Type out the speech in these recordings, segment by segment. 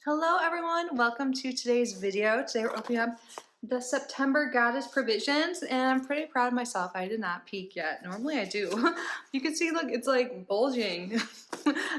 Hello everyone, welcome to today's video. Today we're opening up the September Goddess Provisions and I'm pretty proud of myself. I did not peek yet. Normally I do. You can see, look, it's like bulging.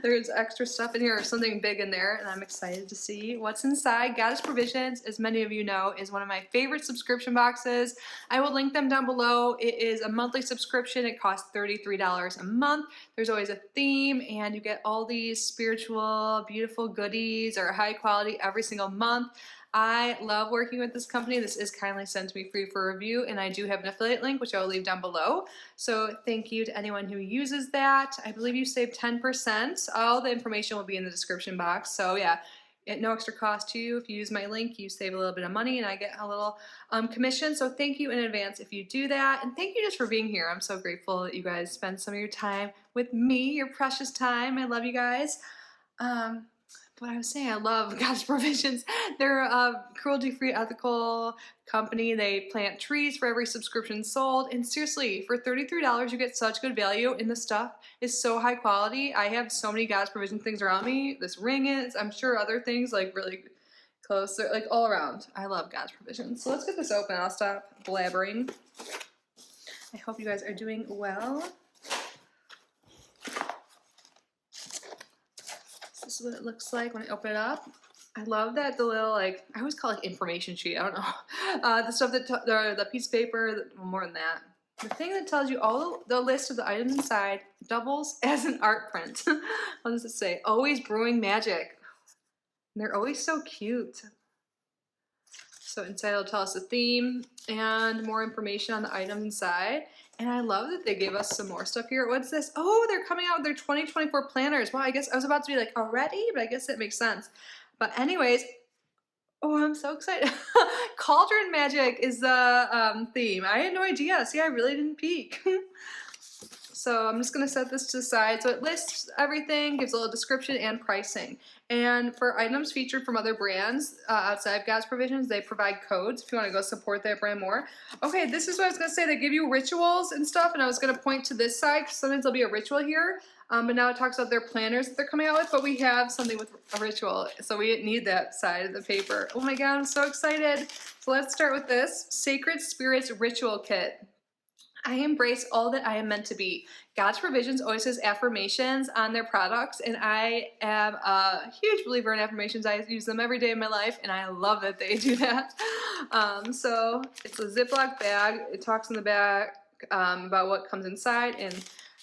There's extra stuff in here or something big in there and I'm excited to see what's inside. Goddess Provisions, as many of you know, is one of my favorite subscription boxes. I will link them down below. It is a monthly subscription. It costs $33 a month. There's always a theme and you get all these spiritual, beautiful goodies or high quality every single month. I love working with this company. This is kindly sent to me free for review and I do have an affiliate link which I will leave down below. So thank you to anyone who uses that. I believe you save 10%. All the information will be in the description box. So yeah, at no extra cost to you. If you use my link, you save a little bit of money and I get a little commission. So thank you in advance if you do that. And thank you just for being here. I'm so grateful that you guys spend some of your time with me, your precious time. I love you guys. What I was saying, I love Goddess Provisions. They're a cruelty-free, ethical company. They plant trees for every subscription sold. And seriously, for $33, you get such good value, and the stuff is so high quality. I have so many Goddess Provision things around me. This ring is, I'm sure other things like really close. They're like all around. I love Goddess Provisions. So let's get this open. I'll stop blabbering. I hope you guys are doing well. This is what it looks like when I open it up. I love that the little, like, I always call it information sheet. I don't know. The stuff that, the piece of paper, well, more than that. The thing that tells you all the list of the items inside doubles as an art print. What does it say? Always brewing magic. And they're always so cute. So inside it'll tell us the theme and more information on the items inside. And I love that they gave us some more stuff here. What's this? Oh, they're coming out with their 2024 planners. Wow, I guess I was about to be like, already? But I guess it makes sense. But anyways, oh, I'm so excited. Cauldron Magic is the theme. I had no idea. See, I really didn't peek. So I'm just going to set this to the side. So it lists everything, gives a little description and pricing. And for items featured from other brands outside of Goddess Provisions, they provide codes if you want to go support that brand more. Okay, this is what I was going to say. They give you rituals and stuff, and I was going to point to this side because sometimes there'll be a ritual here. But now it talks about their planners that they're coming out with, but we have something with a ritual, so we didn't need that side of the paper. Oh my God, I'm so excited. So let's start with this Sacred Spirits Ritual Kit. I embrace all that I am meant to be. Goddess Provisions always says affirmations on their products, and I am a huge believer in affirmations. I use them every day of my life, and I love that they do that. So it's a Ziploc bag. It talks in the back about what comes inside and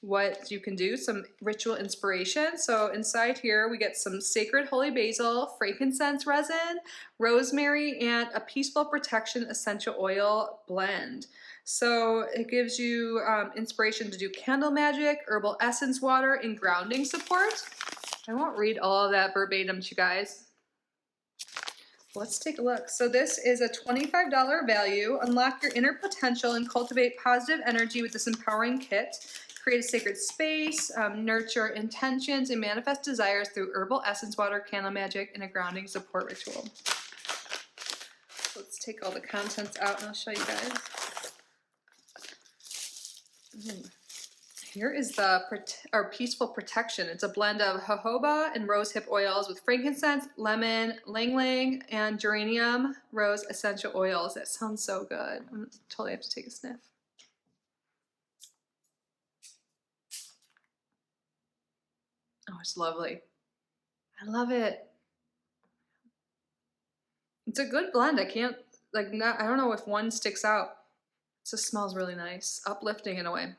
what you can do, some ritual inspiration. So inside here we get some sacred holy basil, frankincense resin, rosemary, and a peaceful protection essential oil blend. So it gives you inspiration to do candle magic, herbal essence water, and grounding support. I won't read all of that verbatim to you guys. Let's take a look. So this is a $25 value. Unlock your inner potential and cultivate positive energy with this empowering kit. Create a sacred space, nurture intentions, and manifest desires through herbal essence water, candle magic, and a grounding support ritual. Let's take all the contents out and I'll show you guys. Here is the peaceful protection. It's a blend of jojoba and rosehip oils with frankincense, lemon, lang-lang, and geranium rose essential oils. That sounds so good. I'm totally have to take a sniff. Oh, it's lovely. I love it. It's a good blend. I can't, like, not, I don't know if one sticks out. It just smells really nice, uplifting in a way.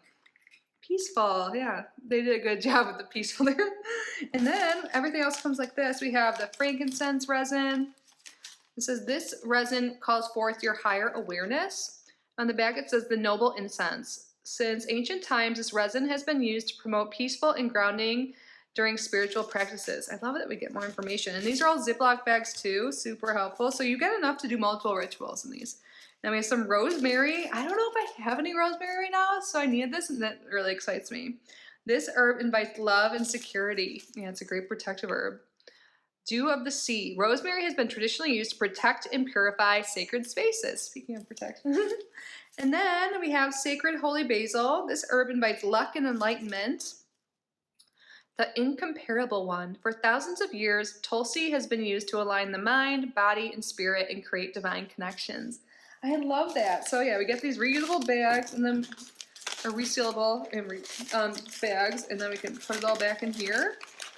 Peaceful, yeah, they did a good job with the peaceful there. And then everything else comes like this. We have the frankincense resin. It says this resin calls forth your higher awareness. On the back it says the noble incense. Since ancient times, this resin has been used to promote peaceful and grounding during spiritual practices. I love that we get more information. And these are all Ziploc bags too, super helpful. So you get enough to do multiple rituals in these. Now we have some rosemary. I don't know if I have any rosemary right now, so I needed this and that really excites me. This herb invites love and security. Yeah, it's a great protective herb. Dew of the sea. Rosemary has been traditionally used to protect and purify sacred spaces. Speaking of protection. And then we have sacred holy basil. This herb invites luck and enlightenment. The incomparable one. For thousands of years, Tulsi has been used to align the mind, body, and spirit and create divine connections. I love that. So yeah, we get these reusable bags and then or resealable bags, and then we can put it all back in here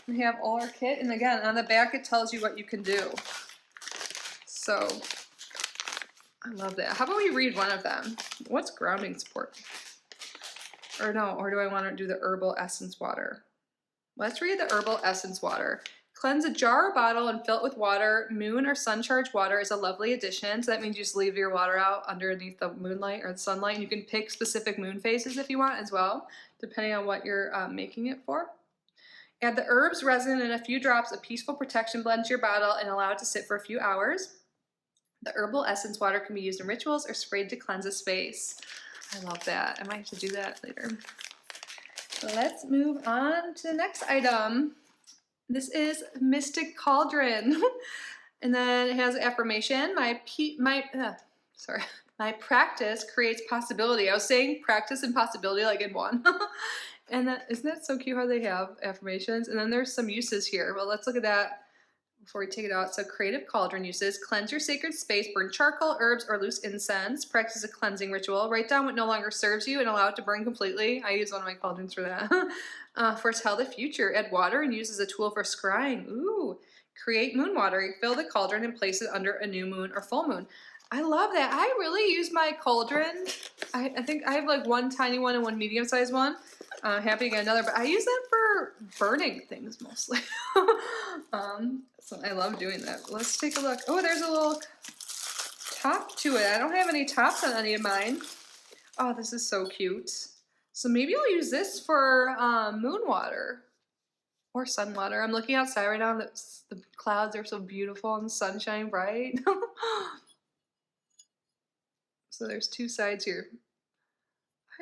and have all our kit. And again, on the back it tells you what you can do. So I love that. How about we read one of them? What's grounding support? Or no, or do I want to do the herbal essence water? Let's read the herbal essence water. Cleanse a jar or bottle and fill it with water. Moon or sun charged water is a lovely addition. So that means you just leave your water out underneath the moonlight or the sunlight. And you can pick specific moon phases if you want as well, depending on what you're making it for. Add the herbs, resin, and a few drops of peaceful protection blend to your bottle and allow it to sit for a few hours. The herbal essence water can be used in rituals or sprayed to cleanse a space. I love that. I might have to do that later. Let's move on to the next item. This is Mystic Cauldron. And then it has affirmation. My practice creates possibility. I was saying practice and possibility like in one. And isn't that so cute how they have affirmations? And then there's some uses here. Well, let's look at that before we take it out. So creative cauldron uses: cleanse your sacred space, burn charcoal, herbs, or loose incense. Practice a cleansing ritual. Write down what no longer serves you and allow it to burn completely. I use one of my cauldrons for that. Foretell the future. Add water and use as a tool for scrying. Ooh. Create moon water. Fill the cauldron and place it under a new moon or full moon. I love that. I really use my cauldron. I think I have like one tiny one and one medium-sized one. Happy to get another, but I use that for burning things mostly. So I love doing that. Let's take a look. Oh, there's a little top to it. I don't have any tops on any of mine. Oh, this is so cute. So maybe I'll use this for moon water or sun water. I'm looking outside right now. The clouds are so beautiful and the sun shining bright. So there's two sides here.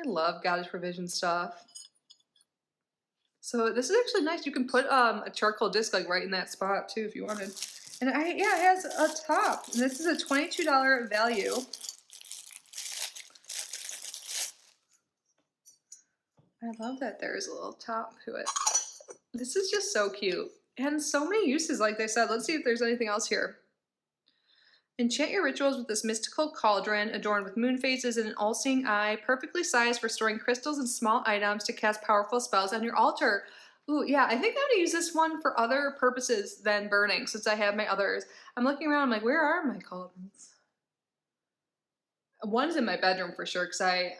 I love Goddess Provision stuff. So this is actually nice. You can put a charcoal disc like right in that spot too if you wanted. And it has a top. And this is a $22 value. I love that there's a little top to it. This is just so cute. And so many uses, like they said. Let's see if there's anything else here. Enchant your rituals with this mystical cauldron adorned with moon phases and an all-seeing eye, perfectly sized for storing crystals and small items to cast powerful spells on your altar. Ooh, yeah, I think I'm going to use this one for other purposes than burning, since I have my others. I'm looking around, I'm like, where are my cauldrons? One's in my bedroom for sure, because I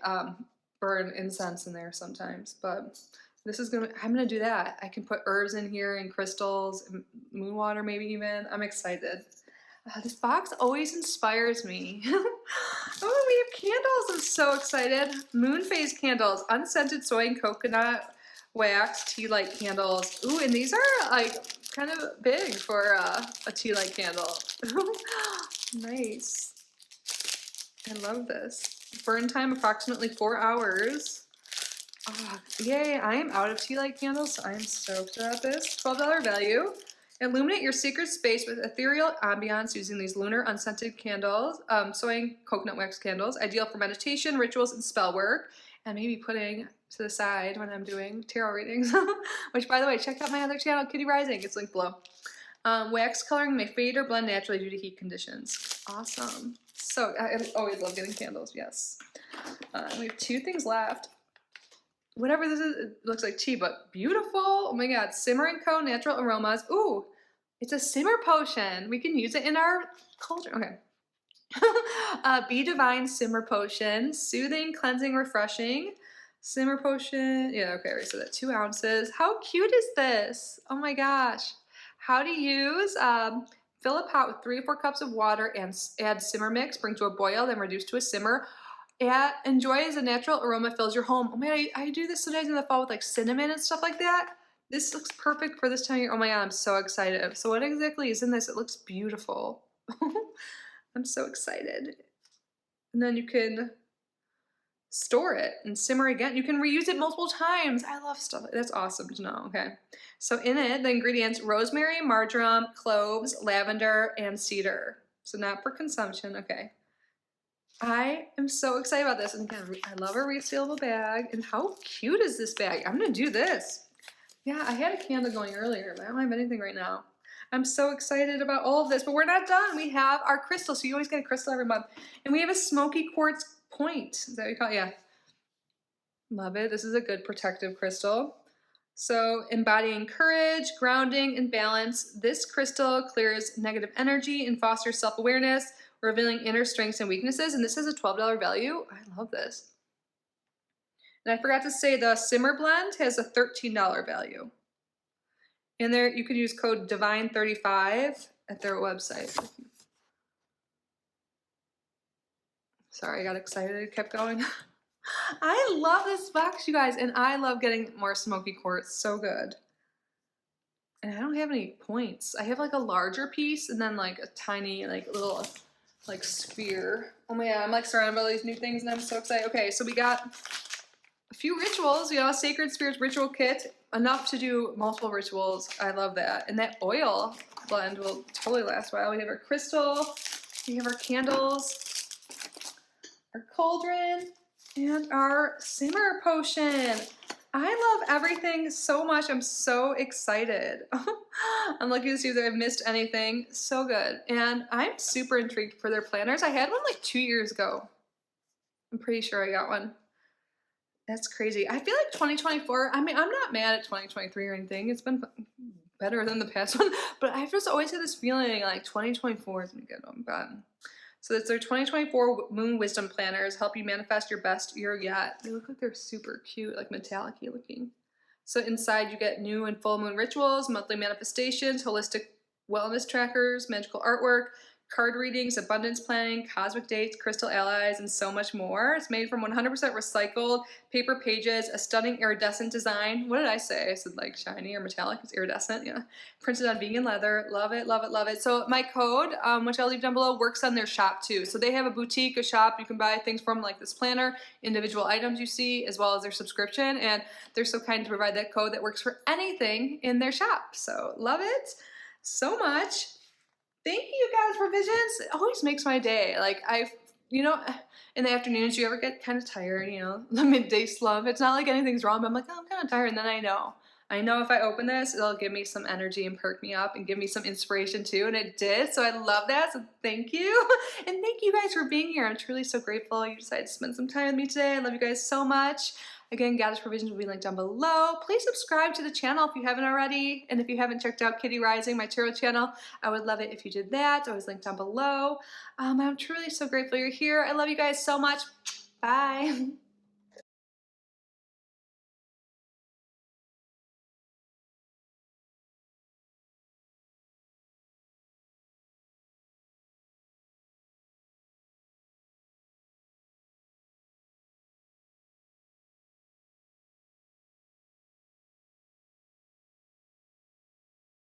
burn incense in there sometimes, but this is I'm going to do that. I can put herbs in here and crystals, and moon water maybe even. I'm excited. This box always inspires me. Oh, we have candles. I'm so excited. Moon phase candles, unscented soy and coconut wax tea light candles. Ooh, and these are like kind of big for a tea light candle. Nice. I love this. Burn time approximately 4 hours. Oh, yay, I am out of tea light candles, so I am stoked about this. $12 value. Illuminate your secret space with ethereal ambiance using these lunar unscented candles, soy and coconut wax candles, ideal for meditation, rituals, and spell work, and maybe putting to the side when I'm doing tarot readings, which, by the way, check out my other channel, Kitty Rising. It's linked below. Wax coloring may fade or blend naturally due to heat conditions. Awesome. So I always love getting candles, yes. We have 2 things left. Whatever this is, it looks like tea, but beautiful. Oh my God, Simmer & Co. Natural Aromas. Ooh, it's a simmer potion. We can use it in our cauldron. Okay. Be Divine Simmer Potion. Soothing, cleansing, refreshing. Simmer potion. Yeah, okay, right, so that 2 ounces. How cute is this? Oh my gosh. How to use. Fill a pot with 3 to 4 cups of water and add simmer mix. Bring to a boil, then reduce to a simmer. Enjoy as a natural aroma fills your home. Oh man, I do this sometimes in the fall with like cinnamon and stuff like that. This looks perfect for this time of year. Oh my God, I'm so excited. So what exactly is in this? It looks beautiful. I'm so excited. And then you can store it and simmer again. You can reuse it multiple times. I love stuff. That's awesome to know. Okay. So in it, the ingredients: rosemary, marjoram, cloves, lavender, and cedar. So not for consumption. Okay. I am so excited about this. And again, I love a resealable bag. And how cute is this bag? I'm going to do this. Yeah, I had a candle going earlier, but I don't have anything right now. I'm so excited about all of this, but we're not done. We have our crystal, so you always get a crystal every month. And we have a smoky quartz point. Is that what you call it? Yeah. Love it. This is a good protective crystal. So embodying courage, grounding, and balance, this crystal clears negative energy and fosters self-awareness, revealing inner strengths and weaknesses. And this has a $12 value. I love this. And I forgot to say the Simmer blend has a $13 value. And there you can use code Divine35 at their website. Sorry, I got excited, kept going. I love this box, you guys, and I love getting more smoky quartz. So good. And I don't have any points. I have like a larger piece and then like a tiny like little like sphere. Oh my god, I'm like surrounded by all these new things and I'm so excited. Okay, so we got a few rituals, you know, Sacred Spirits ritual kit, enough to do multiple rituals. I love that. And that oil blend will totally last a while. We have our crystal, we have our candles, our cauldron, and our simmer potion. I love everything so much. I'm so excited. I'm looking to see if I've missed anything. So good. And I'm super intrigued for their planners. I had one like 2 years ago. I'm pretty sure I got one. That's crazy. I feel like 2024, I mean, I'm not mad at 2023 or anything. It's been better than the past one, but I've just always had this feeling like 2024 is gonna get them done. So it's their 2024 Moon Wisdom Planners, help you manifest your best year yet. They look like they're super cute, like metallic-y looking. So inside you get new and full moon rituals, monthly manifestations, holistic wellness trackers, magical artwork, card readings, abundance planning, cosmic dates, crystal allies, and so much more. It's made from 100% recycled paper pages, a stunning iridescent design. What did I say? I said like shiny or metallic. It's iridescent, yeah. Printed on vegan leather. Love it, love it, love it. So my code, which I'll leave down below, works on their shop too. So they have a boutique, a shop. You can buy things from like this planner, individual items you see, as well as their subscription. And they're so kind to provide that code that works for anything in their shop. So love it so much. Thank you guys for visions. It always makes my day. Like you know, in the afternoons, you ever get kind of tired, you know, the midday slump. It's not like anything's wrong, but I'm like, oh, I'm kind of tired. And then I know if I open this, it'll give me some energy and perk me up and give me some inspiration too. And it did. So I love that. So thank you. And thank you guys for being here. I'm truly so grateful you decided to spend some time with me today. I love you guys so much. Again, Goddess Provisions will be linked down below. Please subscribe to the channel if you haven't already. And if you haven't checked out Kitty Rising, my tarot channel, I would love it if you did that. It's always linked down below. I'm truly so grateful you're here. I love you guys so much. Bye.